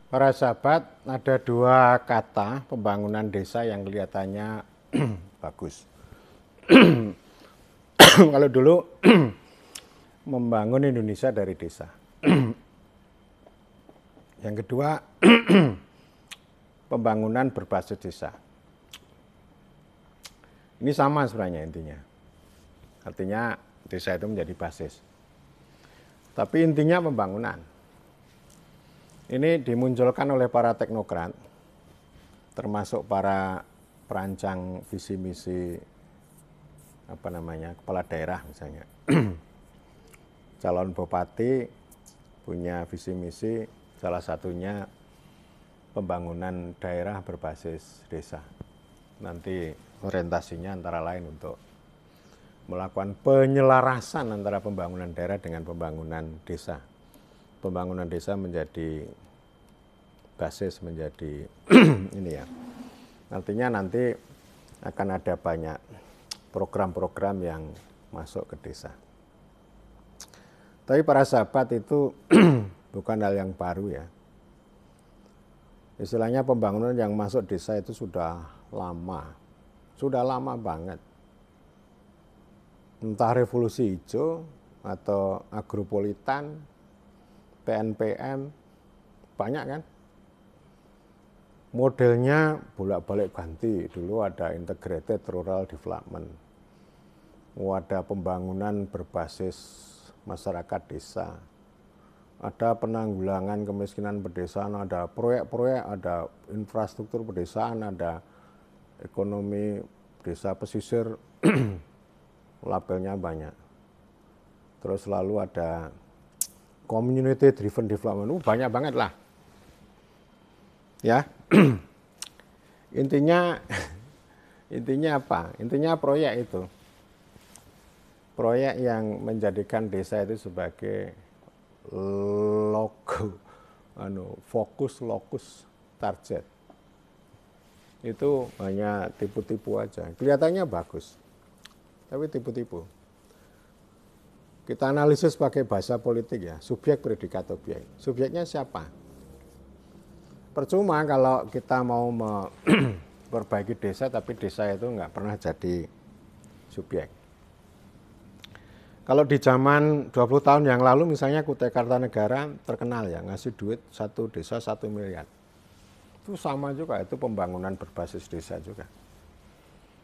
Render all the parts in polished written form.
Para sahabat, ada dua kata pembangunan desa yang kelihatannya bagus. Kalau dulu membangun Indonesia dari desa. Yang kedua, pembangunan berbasis desa. Ini sama sebenarnya intinya. Artinya desa itu menjadi basis. Tapi intinya pembangunan. Ini dimunculkan oleh para teknokrat, termasuk para perancang visi misi kepala daerah misalnya. Calon bupati punya visi misi, salah satunya pembangunan daerah berbasis desa. Nanti orientasinya antara lain untuk melakukan penyelarasan antara pembangunan daerah dengan pembangunan desa. Pembangunan desa menjadi basis, menjadi ini ya. Artinya nanti akan ada banyak program-program yang masuk ke desa. Tapi para sahabat itu bukan hal yang baru ya. Istilahnya pembangunan yang masuk desa itu sudah lama banget. Entah revolusi hijau atau agropolitan, PNPM, banyak kan. Modelnya bolak-balik ganti. Dulu ada integrated rural development. Ada pembangunan berbasis masyarakat desa. Ada penanggulangan kemiskinan pedesaan, ada proyek-proyek, ada infrastruktur pedesaan, ada ekonomi desa pesisir, labelnya banyak. Terus lalu ada community driven development, banyak banget lah. Ya. Intinya apa? Intinya proyek itu. Proyek yang menjadikan desa itu sebagai fokus lokus target. Itu hanya tipu-tipu aja. Kelihatannya bagus, tapi tipu-tipu. Kita analisis pakai bahasa politik ya, subjek, predikat, objek. Subjeknya siapa? Percuma kalau kita mau memperbaiki desa, tapi desa itu nggak pernah jadi subjek. Kalau di zaman 20 tahun yang lalu misalnya Kutai Kartanegara terkenal ya, ngasih duit satu desa 1 miliar. Itu sama juga, itu pembangunan berbasis desa juga.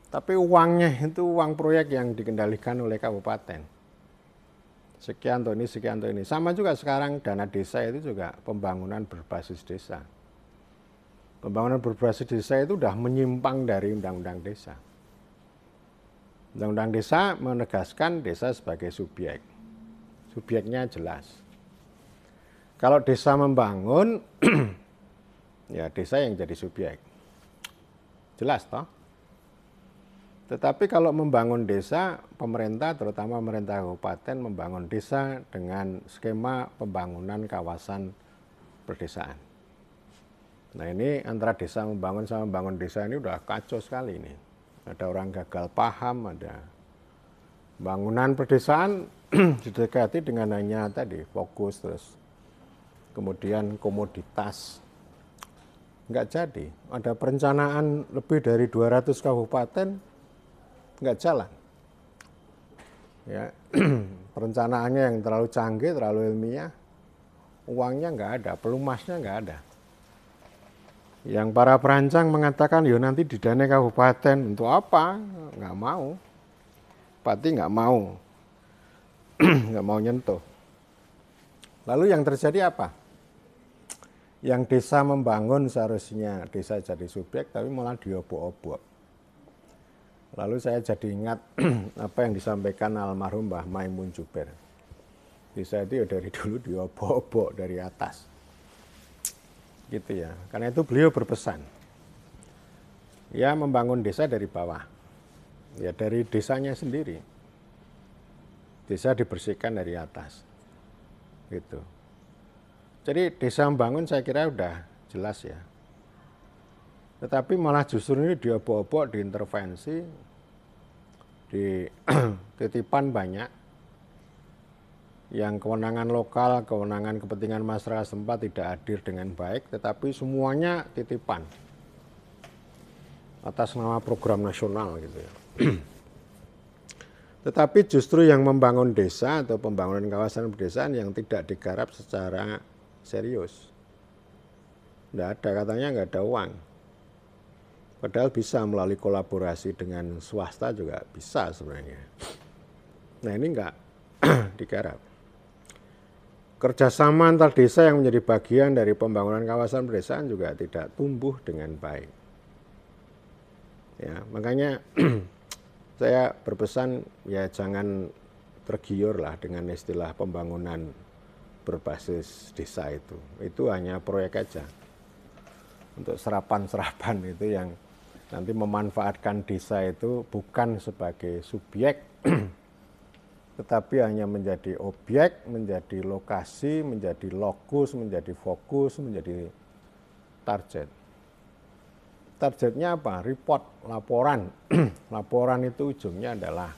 Tapi uangnya itu uang proyek yang dikendalikan oleh kabupaten. Sekian untuk ini, sekian untuk ini. Sama juga sekarang dana desa itu juga pembangunan berbasis desa. Pembangunan berbasis desa itu sudah menyimpang dari undang-undang desa. Undang-undang desa menegaskan desa sebagai subjek. Subjeknya jelas. Kalau desa membangun, ya desa yang jadi subjek. Jelas toh? Tetapi kalau membangun desa, pemerintah terutama pemerintah kabupaten membangun desa dengan skema pembangunan kawasan perdesaan. Nah ini antara desa membangun sama membangun desa ini udah kacau sekali ini. Ada orang gagal paham, ada bangunan perdesaan didekati dengan hanya tadi fokus, terus kemudian komoditas. Enggak jadi. Ada perencanaan lebih dari 200 kabupaten, enggak jalan. Ya, perencanaannya yang terlalu canggih, terlalu ilmiah, uangnya enggak ada, pelumasnya enggak ada. Yang para perancang mengatakan, yo nanti didanai kabupaten, untuk apa? Nggak mau. Bupati nggak mau. Nggak mau nyentuh. Lalu yang terjadi apa? Yang desa membangun seharusnya desa jadi subjek, tapi malah diobok-obok. Lalu saya jadi ingat apa yang disampaikan almarhum Mbah Maimun Juber. Desa itu ya dari dulu diobok-obok dari atas. Gitu ya. Karena itu beliau berpesan, ya membangun desa dari bawah, ya dari desanya sendiri. Desa dibersihkan dari atas, gitu. Jadi desa membangun saya kira udah jelas ya. Tetapi malah justru ini diobok-obok, diintervensi, di titipan banyak. yang kewenangan lokal, kewenangan kepentingan masyarakat setempat tidak hadir dengan baik, tetapi semuanya titipan atas nama program nasional gitu ya. Tetapi justru yang membangun desa atau pembangunan kawasan pedesaan yang tidak digarap secara serius. Tidak ada, katanya nggak ada uang. Padahal bisa melalui kolaborasi dengan swasta juga bisa sebenarnya. Nah ini nggak digarap. Kerjasama antar desa yang menjadi bagian dari pembangunan kawasan pedesaan juga tidak tumbuh dengan baik. Ya, makanya saya berpesan ya jangan tergiur lah dengan istilah pembangunan berbasis desa itu. Itu hanya proyek aja. Untuk serapan-serapan itu yang nanti memanfaatkan desa itu bukan sebagai subjek, tetapi hanya menjadi objek, menjadi lokasi, menjadi lokus, menjadi fokus, menjadi target. Targetnya apa? Report, laporan. Laporan itu ujungnya adalah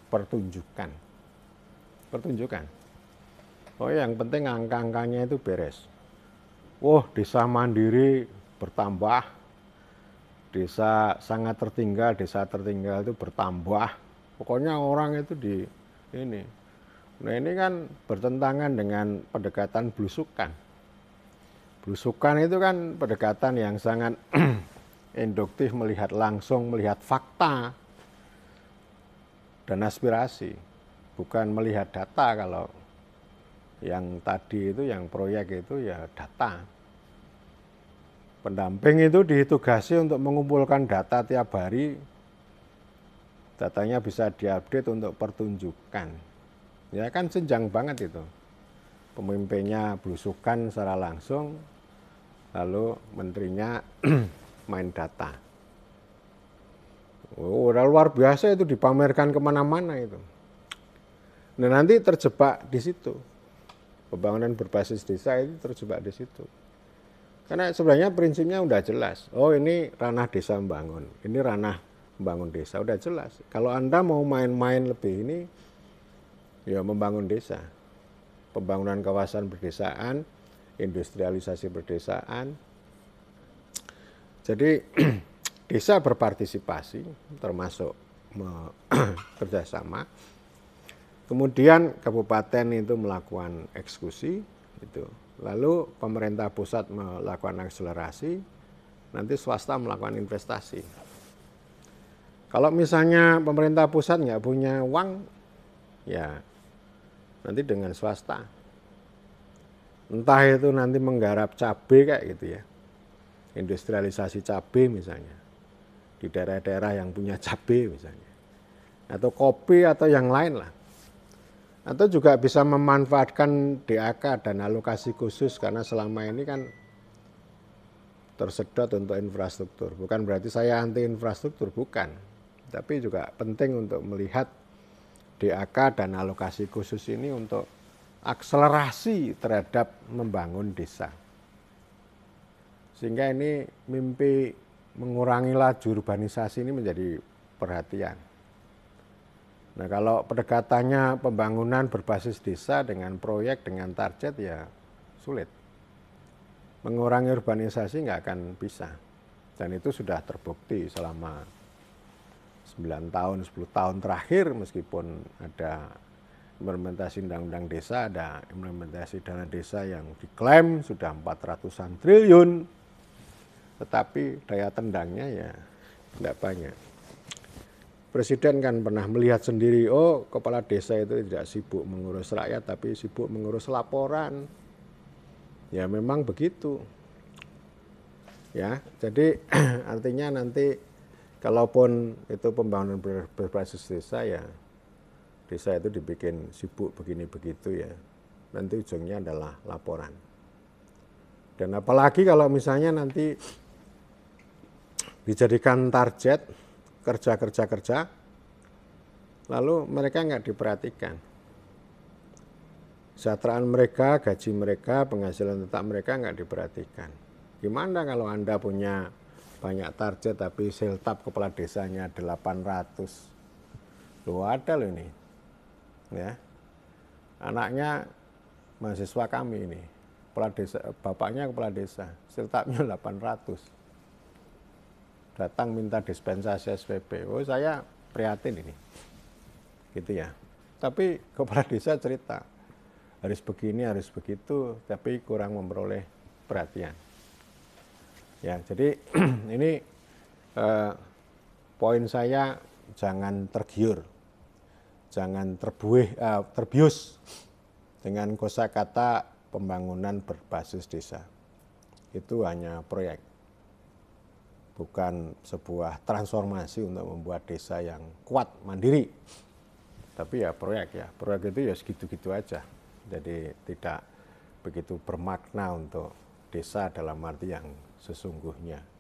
pertunjukan. Pertunjukan. Oh yang penting angka-angkanya itu beres. Oh desa mandiri bertambah, desa sangat tertinggal, desa tertinggal itu bertambah. Pokoknya orang itu di ini. Nah ini kan bertentangan dengan pendekatan belusukan. Belusukan itu kan pendekatan yang sangat induktif, melihat langsung, melihat fakta dan aspirasi. Bukan melihat data. Kalau yang tadi itu, yang proyek itu ya data. Pendamping itu ditugasi untuk mengumpulkan data tiap hari. Datanya bisa diupdate untuk pertunjukan. Ya kan senjang banget itu. Pemimpinnya belusukan secara langsung, lalu menterinya main data. Oh, udah luar biasa itu, dipamerkan kemana-mana itu. Nah nanti terjebak di situ. Pembangunan berbasis desa itu terjebak di situ. Karena sebenarnya prinsipnya udah jelas. Oh ini ranah desa membangun, ini ranah membangun desa, udah jelas. Kalau Anda mau main-main lebih ini, ya membangun desa. Pembangunan kawasan pedesaan, industrialisasi pedesaan. Jadi desa berpartisipasi, termasuk kerjasama. Kemudian kabupaten itu melakukan eksekusi, gitu. Lalu pemerintah pusat melakukan akselerasi, nanti swasta melakukan investasi. Kalau misalnya pemerintah pusat nggak punya uang, ya nanti dengan swasta. Entah itu nanti menggarap cabai kayak gitu ya, industrialisasi cabai misalnya, di daerah-daerah yang punya cabai misalnya, atau kopi atau yang lain lah. Atau juga bisa memanfaatkan DAK dan alokasi khusus, karena selama ini kan tersedot untuk infrastruktur. Bukan berarti saya anti infrastruktur, bukan. Tapi juga penting untuk melihat DAK dan alokasi khusus ini untuk akselerasi terhadap membangun desa. Sehingga ini mimpi mengurangi laju urbanisasi ini menjadi perhatian. Nah kalau pendekatannya pembangunan berbasis desa dengan proyek, dengan target ya sulit. Mengurangi urbanisasi nggak akan bisa. Dan itu sudah terbukti selama 9 tahun, 10 tahun terakhir, meskipun ada implementasi undang-undang desa, ada implementasi dana desa yang diklaim sudah 400-an triliun. Tetapi daya tendangnya ya tidak banyak. Presiden kan pernah melihat sendiri, oh kepala desa itu tidak sibuk mengurus rakyat, tapi sibuk mengurus laporan. Ya memang begitu. Ya, jadi artinya nanti kalaupun itu pembangunan berbasis desa ya, desa itu dibikin sibuk begini begitu ya, nanti ujungnya adalah laporan. Dan apalagi kalau misalnya nanti dijadikan target kerja, lalu mereka nggak diperhatikan. Kesejahteraan mereka, gaji mereka, penghasilan tetap mereka nggak diperhatikan. Gimana kalau Anda punya banyak target tapi siltap kepala desanya 800? Loh ada loh ini. Ya. Anaknya mahasiswa kami ini, kepala desa, bapaknya kepala desa, siltapnya 800. Datang minta dispensasi SPP. Oh, saya prihatin ini. Gitu ya. Tapi kepala desa cerita, harus begini, harus begitu, tapi kurang memperoleh perhatian. Ya, jadi ini poin saya, jangan tergiur, jangan terbius dengan kosakata pembangunan berbasis desa. Itu hanya proyek, bukan sebuah transformasi untuk membuat desa yang kuat, mandiri. Tapi ya proyek itu ya segitu-gitu aja. Jadi tidak begitu bermakna untuk desa dalam arti yang sesungguhnya.